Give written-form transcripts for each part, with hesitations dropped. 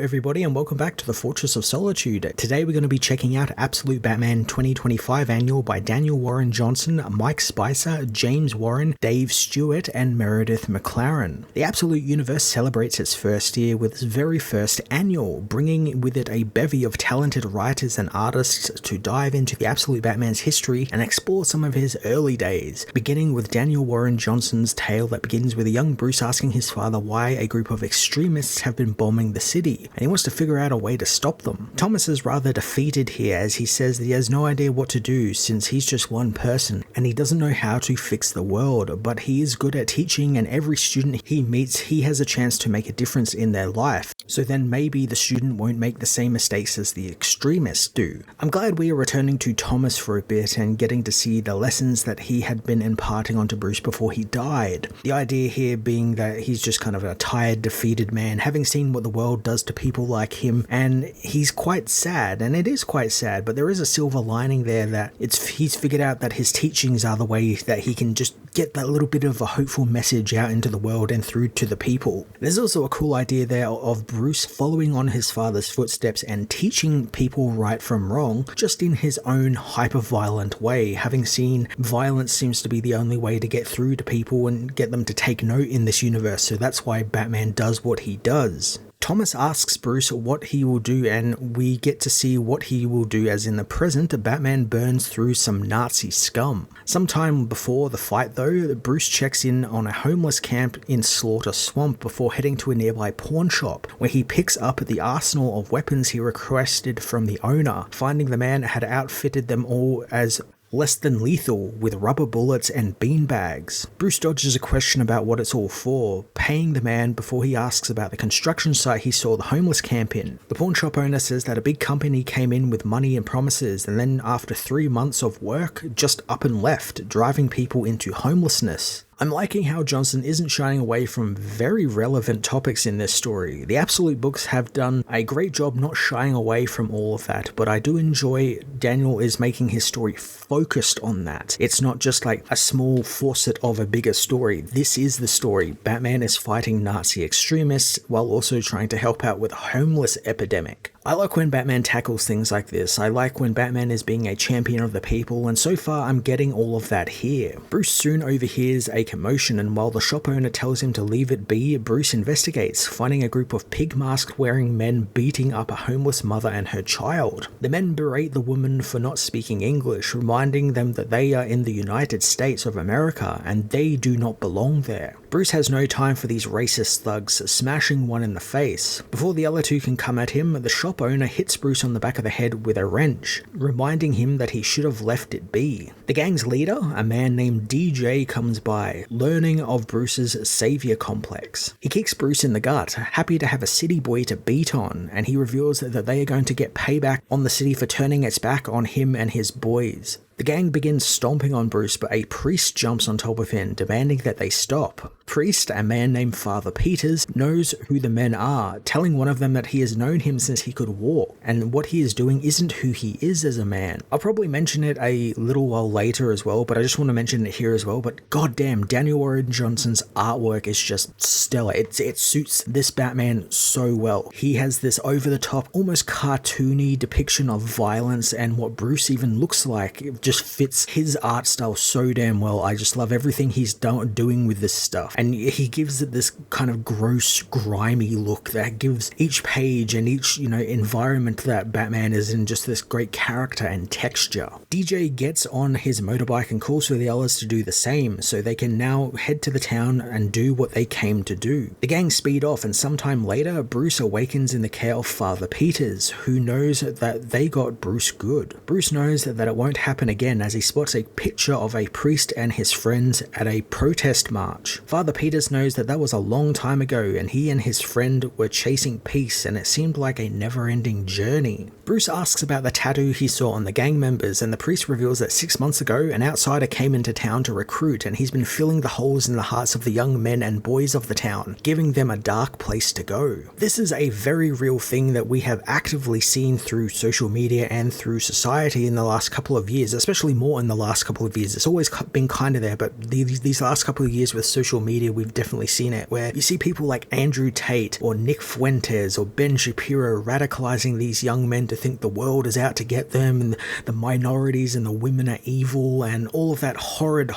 everybody and welcome back to the Fortress of Solitude. Today we're going to be checking out Absolute Batman 2025 Annual by Daniel Warren Johnson, Mike Spicer, James Warren, Dave Stewart and Meredith McLaren. The Absolute Universe celebrates its first year with its very first annual, bringing with it a bevy of talented writers and artists to dive into the Absolute Batman's history and explore some of his early days, beginning with Daniel Warren Johnson's tale that begins with a young Bruce asking his father why a group of extremists have been bombing the city, and he wants to figure out a way to stop them. Thomas is rather defeated here as he says that he has no idea what to do since he's just one person and he doesn't know how to fix the world, but he is good at teaching and every student he meets he has a chance to make a difference in their life. So then maybe the student won't make the same mistakes as the extremists do. I'm glad we are returning to Thomas for a bit and getting to see the lessons that he had been imparting onto Bruce before he died. The idea here being that he's just kind of a tired, defeated man, having seen what the world does to people like him, and he's quite sad, and it is quite sad, but there is a silver lining there that he's figured out that his teachings are the way that he can just get that little bit of a hopeful message out into the world and through to the people. There's also a cool idea there of Bruce following on his father's footsteps and teaching people right from wrong, just in his own hyper-violent way, having seen violence seems to be the only way to get through to people and get them to take note in this universe, so that's why Batman does what he does. Thomas asks Bruce what he will do, and we get to see what he will do as in the present, Batman burns through some Nazi scum. Sometime before the fight though, Bruce checks in on a homeless camp in Slaughter Swamp before heading to a nearby pawn shop, where he picks up the arsenal of weapons he requested from the owner, finding the man had outfitted them all as less than lethal with rubber bullets and beanbags. Bruce dodges a question about what it's all for, paying the man before he asks about the construction site he saw the homeless camp in. The pawn shop owner says that a big company came in with money and promises, and then after 3 months of work, just up and left, driving people into homelessness. I'm liking how Johnson isn't shying away from very relevant topics in this story. The Absolute books have done a great job not shying away from all of that, but I do enjoy Daniel is making his story focused on that. It's not just like a small facet of a bigger story. This is the story. Batman is fighting Nazi extremists while also trying to help out with a homeless epidemic. I like when Batman tackles things like this. I like when Batman is being a champion of the people, and so far I'm getting all of that here. Bruce soon overhears a commotion, and while the shop owner tells him to leave it be, Bruce investigates, finding a group of pig mask wearing men beating up a homeless mother and her child. The men berate the woman for not speaking English, reminding them that they are in the United States of America and they do not belong there. Bruce has no time for these racist thugs, smashing one in the face. Before the other two can come at him, the shop owner hits Bruce on the back of the head with a wrench, reminding him that he should have left it be. The gang's leader, a man named DJ, comes by, learning of Bruce's savior complex. He kicks Bruce in the gut, happy to have a city boy to beat on, and he reveals that they are going to get payback on the city for turning its back on him and his boys. The gang begins stomping on Bruce, but a priest jumps on top of him, demanding that they stop. Priest, a man named Father Peters, knows who the men are, telling one of them that he has known him since he could walk, and what he is doing isn't who he is as a man. I'll probably mention it a little while later as well, but I just want to mention it here as well. But goddamn, Daniel Warren Johnson's artwork is just stellar. It suits this Batman so well. He has this over-the-top, almost cartoony depiction of violence, and what Bruce even looks like. It just fits his art style so damn well. I just love everything he's doing with this stuff. And he gives it this kind of gross, grimy look that gives each page and each, environment that Batman is in just this great character and texture. DJ gets on his motorbike and calls for the others to do the same, so they can now head to the town and do what they came to do. The gang speed off, and sometime later, Bruce awakens in the care of Father Peters, who knows that they got Bruce good. Bruce knows that it won't happen again as he spots a picture of a priest and his friends at a protest march. Father Peters knows that was a long time ago, and he and his friend were chasing peace, and it seemed like a never-ending journey. Bruce asks about the tattoo he saw on the gang members, and the priest reveals that 6 months ago, an outsider came into town to recruit, and he's been filling the holes in the hearts of the young men and boys of the town, giving them a dark place to go. This is a very real thing that we have actively seen through social media and through society in the last couple of years, especially more in the last couple of years. It's always been kind of there, but these last couple of years with social media, we've definitely seen it, where you see people like Andrew Tate or Nick Fuentes or Ben Shapiro radicalizing these young men to think the world is out to get them, and the minorities and the women are evil, and all of that horrid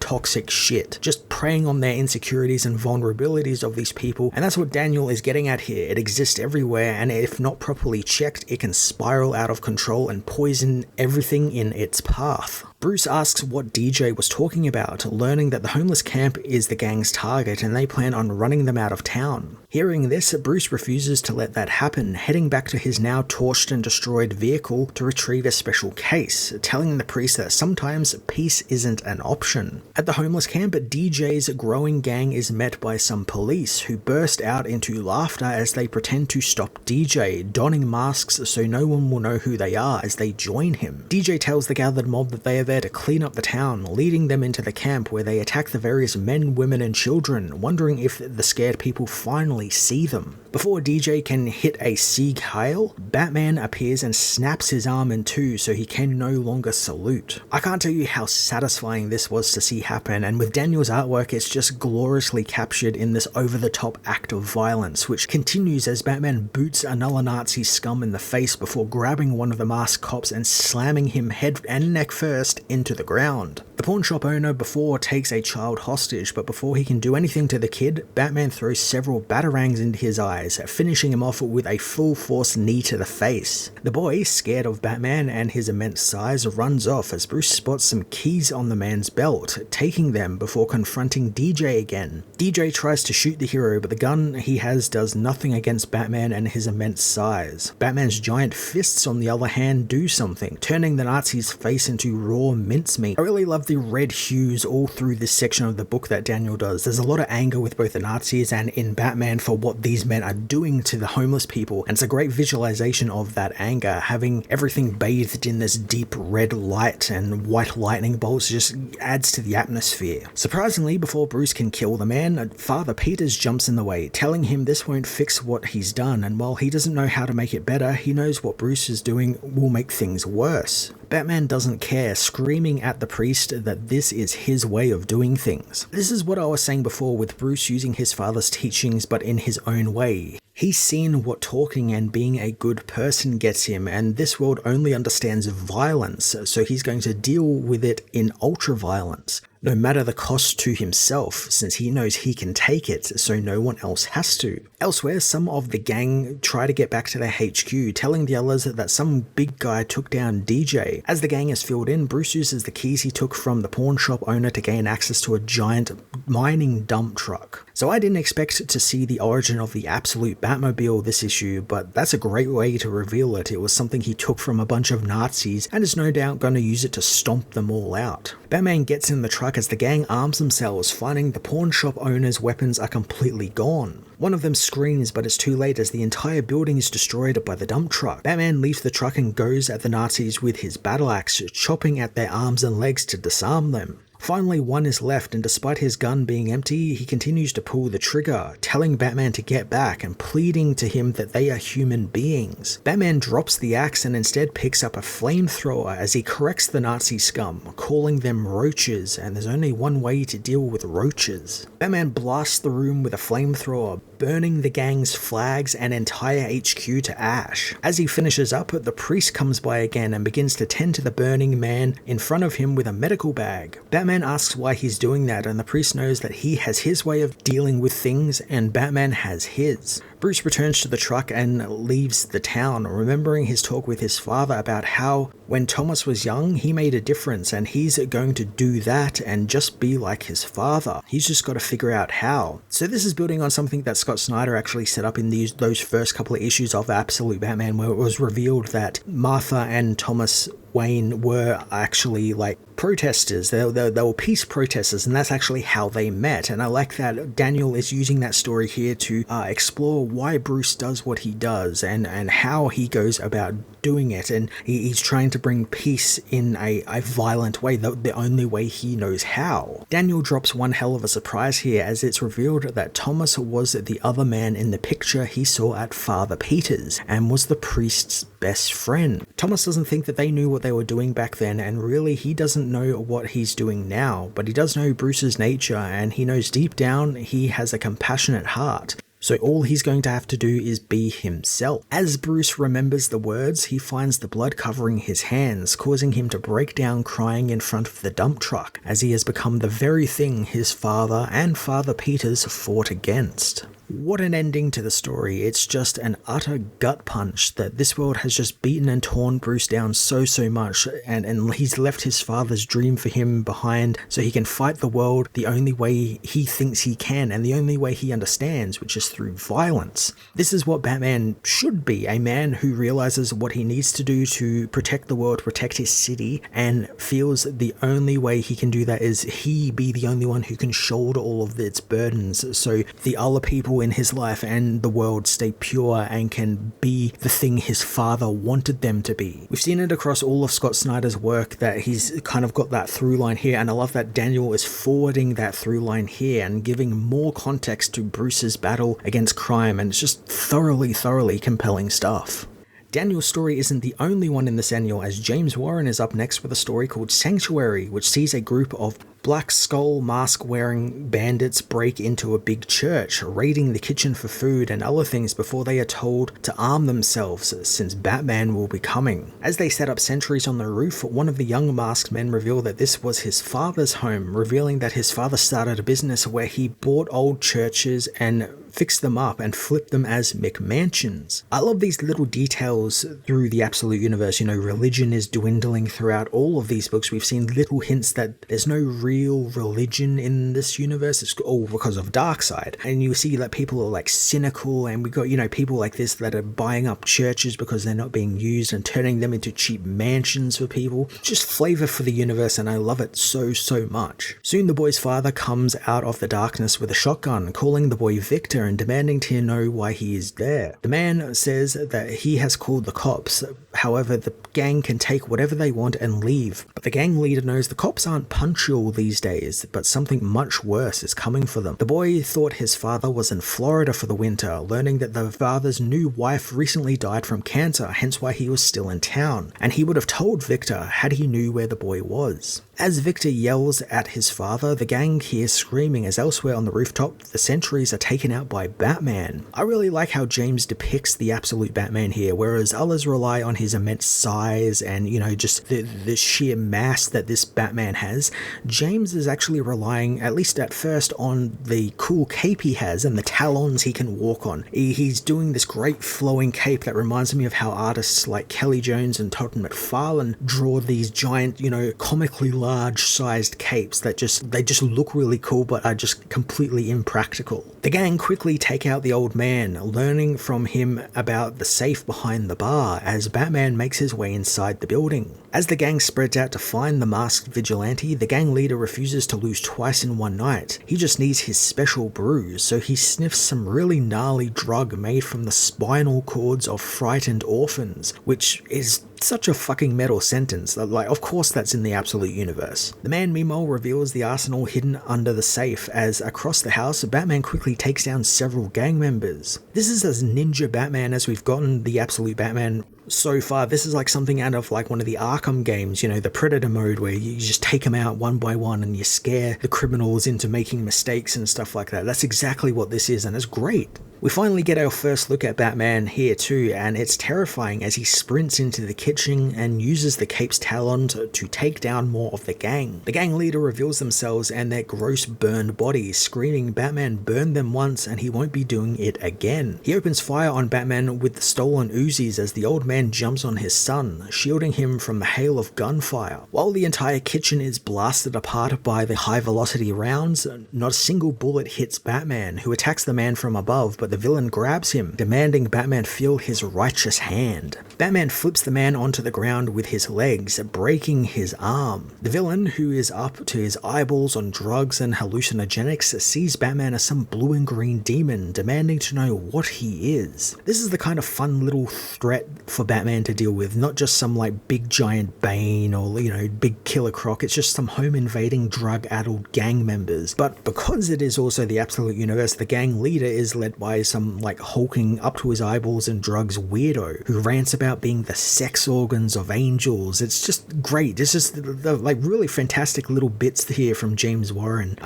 toxic shit, just preying on their insecurities and vulnerabilities of these people. And that's what Daniel is getting at here. It exists everywhere, and if not properly checked, it can spiral out of control and poison everything in its path. Bruce asks what DJ was talking about, learning that the homeless camp is the gang's target and they plan on running them out of town. Hearing this, Bruce refuses to let that happen, heading back to his now torched and destroyed vehicle to retrieve a special case, telling the priest that sometimes peace isn't an option. At the homeless camp, DJ's growing gang is met by some police who burst out into laughter as they pretend to stop DJ, donning masks so no one will know who they are as they join him. DJ tells the gathered mob that they are there to clean up the town, leading them into the camp where they attack the various men, women and children, wondering if the scared people finally see them. Before DJ can hit a Sieg Heil, Batman appears and snaps his arm in two so he can no longer salute. I can't tell you how satisfying this was to see happen, and with Daniel's artwork, it's just gloriously captured in this over-the-top act of violence, which continues as Batman boots another Nazi scum in the face before grabbing one of the masked cops and slamming him head and neck first into the ground. The pawn shop owner before takes a child hostage, but before he can do anything to the kid, Batman throws several batarangs into his eyes, finishing him off with a full force knee to the face. The boy, scared of Batman and his immense size, runs off as Bruce spots some keys on the man's belt, taking them before confronting DJ again. DJ tries to shoot the hero, but the gun he has does nothing against Batman and his immense size. Batman's giant fists, on the other hand, do something, turning the Nazi's face into raw mincemeat. I really love the red hues all through this section of the book that Daniel does. There's a lot of anger with both the Nazis and in Batman for what these men are doing to the homeless people, and it's a great visualization of that anger, having everything bathed in this deep red light and white lightning bolts just adds to the atmosphere. Surprisingly, before Bruce can kill the man, Father Peters jumps in the way, telling him this won't fix what he's done, and while he doesn't know how to make it better, he knows what Bruce is doing will make things worse. Batman doesn't care, screaming at the priest that this is his way of doing things. This is what I was saying before with Bruce using his father's teachings but in his own way. He's seen what talking and being a good person gets him, and this world only understands violence, so he's going to deal with it in ultra-violence, no matter the cost to himself, since he knows he can take it, so no one else has to. Elsewhere, some of the gang try to get back to their HQ, telling the others that some big guy took down DJ. As the gang is filled in, Bruce uses the keys he took from the pawn shop owner to gain access to a giant mining dump truck. So I didn't expect to see the origin of the absolute Batmobile this issue, but that's a great way to reveal it. It was something he took from a bunch of Nazis and is no doubt going to use it to stomp them all out. Batman gets in the truck as the gang arms themselves, finding the pawn shop owner's weapons are completely gone. One of them screams, but it's too late as the entire building is destroyed by the dump truck. Batman leaves the truck and goes at the Nazis with his battle axe, chopping at their arms and legs to disarm them. Finally, one is left, and despite his gun being empty, he continues to pull the trigger, telling Batman to get back and pleading to him that they are human beings. Batman drops the axe and instead picks up a flamethrower as he corrects the Nazi scum, calling them roaches, and there's only one way to deal with roaches. Batman blasts the room with a flamethrower, burning the gang's flags and entire HQ to ash. As he finishes up, the priest comes by again and begins to tend to the burning man in front of him with a medical bag. Batman asks why he's doing that, and the priest knows that he has his way of dealing with things and Batman has his. Bruce returns to the truck and leaves the town, remembering his talk with his father about how when Thomas was young, he made a difference and he's going to do that and just be like his father. He's just got to figure out how. So this is building on something that Scott Snyder actually set up in those first couple of issues of Absolute Batman, where it was revealed that Martha and Thomas Wayne were actually like protesters. They were peace protesters, and that's actually how they met. And I like that Daniel is using that story here to explore why Bruce does what he does and how he goes about doing it, and he's trying to bring peace in a violent way, the only way he knows how. Daniel drops one hell of a surprise here as it's revealed that Thomas was the other man in the picture he saw at Father Peter's and was the priest's best friend. Thomas doesn't think that they knew what they were doing back then, and really he doesn't know what he's doing now, but he does know Bruce's nature, and he knows deep down he has a compassionate heart. So all he's going to have to do is be himself. As Bruce remembers the words, he finds the blood covering his hands, causing him to break down crying in front of the dump truck, as he has become the very thing his father and Father Peters fought against. What an ending to the story. It's just an utter gut punch that this world has just beaten and torn Bruce down so much, and he's left his father's dream for him behind so he can fight the world the only way he thinks he can and the only way he understands, which is through violence. This is what Batman should be, a man who realizes what he needs to do to protect the world, protect his city, and feels the only way he can do that is he be the only one who can shoulder all of its burdens so the other people in his life and the world stay pure and can be the thing his father wanted them to be. We've seen it across all of Scott Snyder's work that he's kind of got that through line here, and I love that Daniel is forwarding that through line here and giving more context to Bruce's battle against crime, and it's just thoroughly compelling stuff. Daniel's story isn't the only one in this annual, as James Warren is up next with a story called Sanctuary, which sees a group of black skull mask wearing bandits break into a big church, raiding the kitchen for food and other things before they are told to arm themselves since Batman will be coming. As they set up sentries on the roof, one of the young masked men reveal that this was his father's home, revealing that his father started a business where he bought old churches and fixed them up and flipped them as McMansions. I love these little details through the Absolute Universe. You know, religion is dwindling throughout all of these books. We've seen little hints that there's no real religion in this universe. It's all because of Darkseid. And you see that people are like cynical, and we got, you know, people like this that are buying up churches because they're not being used and turning them into cheap mansions for people. Just flavor for the universe, and I love it so much. Soon the boy's father comes out of the darkness with a shotgun, calling the boy Victor and demanding to know why he is there. The man says that he has called the cops, however the gang can take whatever they want and leave, but the gang leader knows the cops aren't punctual these days, but something much worse is coming for them. The boy thought his father was in Florida for the winter, learning that the father's new wife recently died from cancer, hence why he was still in town, and he would have told Victor had he knew where the boy was. As Victor yells at his father, the gang hears screaming as elsewhere on the rooftop, the sentries are taken out by Batman. I really like how James depicts the absolute Batman here, whereas others rely on his immense size and, you know, just the sheer mass that this Batman has. James is actually relying, at least at first, on the cool cape he has and the talons he can walk on. He's doing this great flowing cape that reminds me of how artists like Kelly Jones and Todd McFarlane draw these giant, you know, comically large-sized capes that they just look really cool but are just completely impractical. The gang quickly take out the old man, learning from him about the safe behind the bar as Batman makes his way inside the building. As the gang spreads out to find the masked vigilante, the gang leader refuses to lose twice in one night. He just needs his special brews, so he sniffs some really gnarly drug made from the spinal cords of frightened orphans, which is such a fucking metal sentence. Like, of course that's in the Absolute Universe. The man meanwhile reveals the arsenal hidden under the safe as across the house, Batman quickly takes down several gang members. This is as ninja Batman as we've gotten the Absolute Batman so far. This is like something out of like one of the Arkham games, you know, the Predator mode where you just take them out one by one and you scare the criminals into making mistakes and stuff like that. That's exactly what this is, and it's great. We finally get our first look at Batman here too, and it's terrifying as he sprints into the kitchen and uses the cape's talons to take down more of the gang. The gang leader reveals themselves and their gross burned bodies, screaming Batman burned them once and he won't be doing it again. He opens fire on Batman with the stolen Uzis as the old man Batman jumps on his son, shielding him from the hail of gunfire. While the entire kitchen is blasted apart by the high-velocity rounds, not a single bullet hits Batman, who attacks the man from above, but the villain grabs him, demanding Batman feel his righteous hand. Batman flips the man onto the ground with his legs, breaking his arm. The villain, who is up to his eyeballs on drugs and hallucinogenics, sees Batman as some blue and green demon, demanding to know what he is. This is the kind of fun little threat for Batman to deal with, not just some like big giant Bane or, big Killer Croc. It's just some home invading drug-addled gang members. But because it is also the Absolute Universe, the gang leader is led by some like hulking up to his eyeballs in drugs weirdo who rants about being the sex organs of angels. It's just great. It's just the like really fantastic little bits here from James Warren,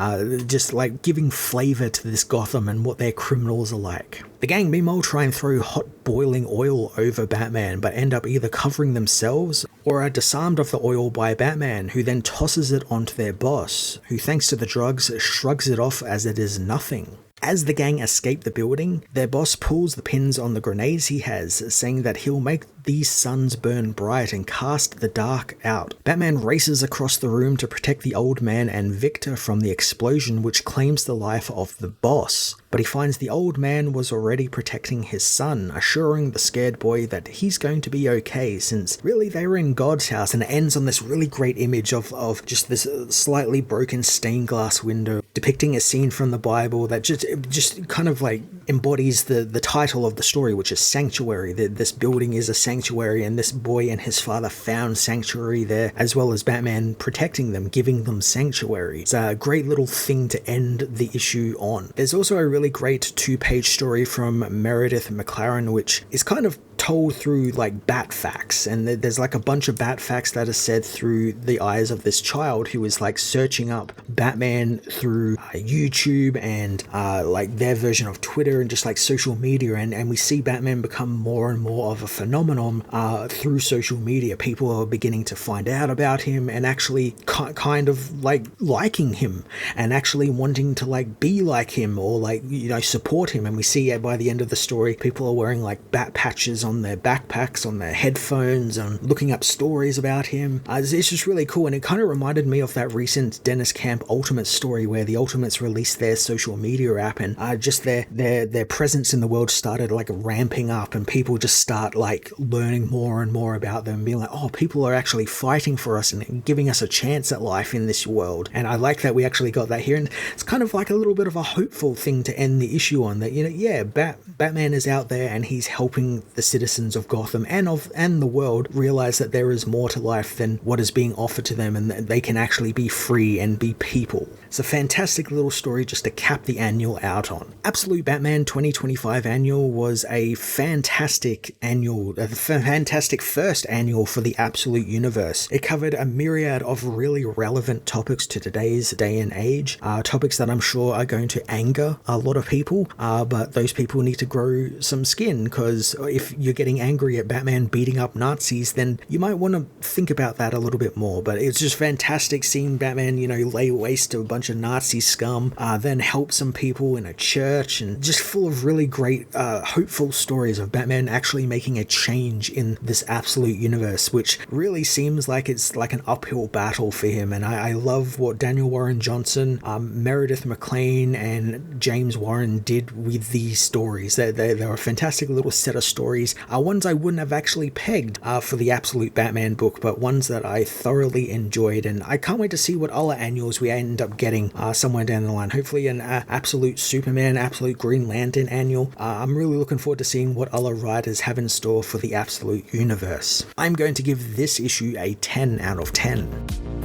just like giving flavor to this Gotham and what their criminals are like. The gang meanwhile try and throw hot boiling oil over Batman, but end up either covering themselves or are disarmed of the oil by Batman, who then tosses it onto their boss, who thanks to the drugs shrugs it off as it is nothing. As the gang escape the building, their boss pulls the pins on the grenades he has, saying that he'll make these suns burn bright and cast the dark out. Batman races across the room to protect the old man and Victor from the explosion which claims the life of the boss. But he finds the old man was already protecting his son, assuring the scared boy that he's going to be okay, since really they were in God's house. And it ends on this really great image of just this slightly broken stained glass window depicting a scene from the Bible that just kind of like embodies the title of the story, which is Sanctuary. This building is a sanctuary, and this boy and his father found sanctuary there, as well as Batman protecting them, giving them sanctuary. It's a great little thing to end the issue on. There's also a really great 2-page story from Meredith McLaren, which is kind of told through like bat facts, and there's like a bunch of bat facts that are said through the eyes of this child who is like searching up Batman through YouTube and like their version of Twitter and just like social media, and we see Batman become more and more of a phenomenon through social media. People are beginning to find out about him and actually kind of like liking him and actually wanting to like be like him or like support him. And we see by the end of the story people are wearing like bat patches on their backpacks, on their headphones, and looking up stories about him. It's just really cool, and it kind of reminded me of that recent Dennis Camp Ultimates story where the Ultimates released their social media app, and just their presence in the world started like ramping up, and people just start like learning more and more about them, being like, oh, people are actually fighting for us and giving us a chance at life in this world. And I like that we actually got that here, and it's kind of like a little bit of a hopeful thing to end the issue on, that Batman is out there and he's helping the citizens of Gotham and the world realize that there is more to life than what is being offered to them, and that they can actually be free and be people. It's a fantastic little story just to cap the annual out on. Absolute Batman 2025 annual was a fantastic first annual for the Absolute Universe. It covered a myriad of really relevant topics to today's day and age, topics that I'm sure are going to anger a lot of people, but those people need to grow some skin, because if you're getting angry at Batman beating up Nazis, then you might want to think about that a little bit more. But it's just fantastic seeing Batman, lay waste to a bunch of Nazi scum, then help some people in a church, and just full of really great, hopeful stories of Batman actually making a change in this Absolute Universe, which really seems like it's like an uphill battle for him. And I love what Daniel Warren Johnson, Meredith McLean, and James Warren did with these stories. They're a fantastic little set of stories, ones I wouldn't have actually pegged for the Absolute Batman book, but ones that I thoroughly enjoyed, and I can't wait to see what other annuals we end up getting somewhere down the line. Hopefully an Absolute Superman, Absolute Green Lantern annual. I'm really looking forward to seeing what other writers have in store for the Absolute Universe. I'm going to give this issue a 10 out of 10.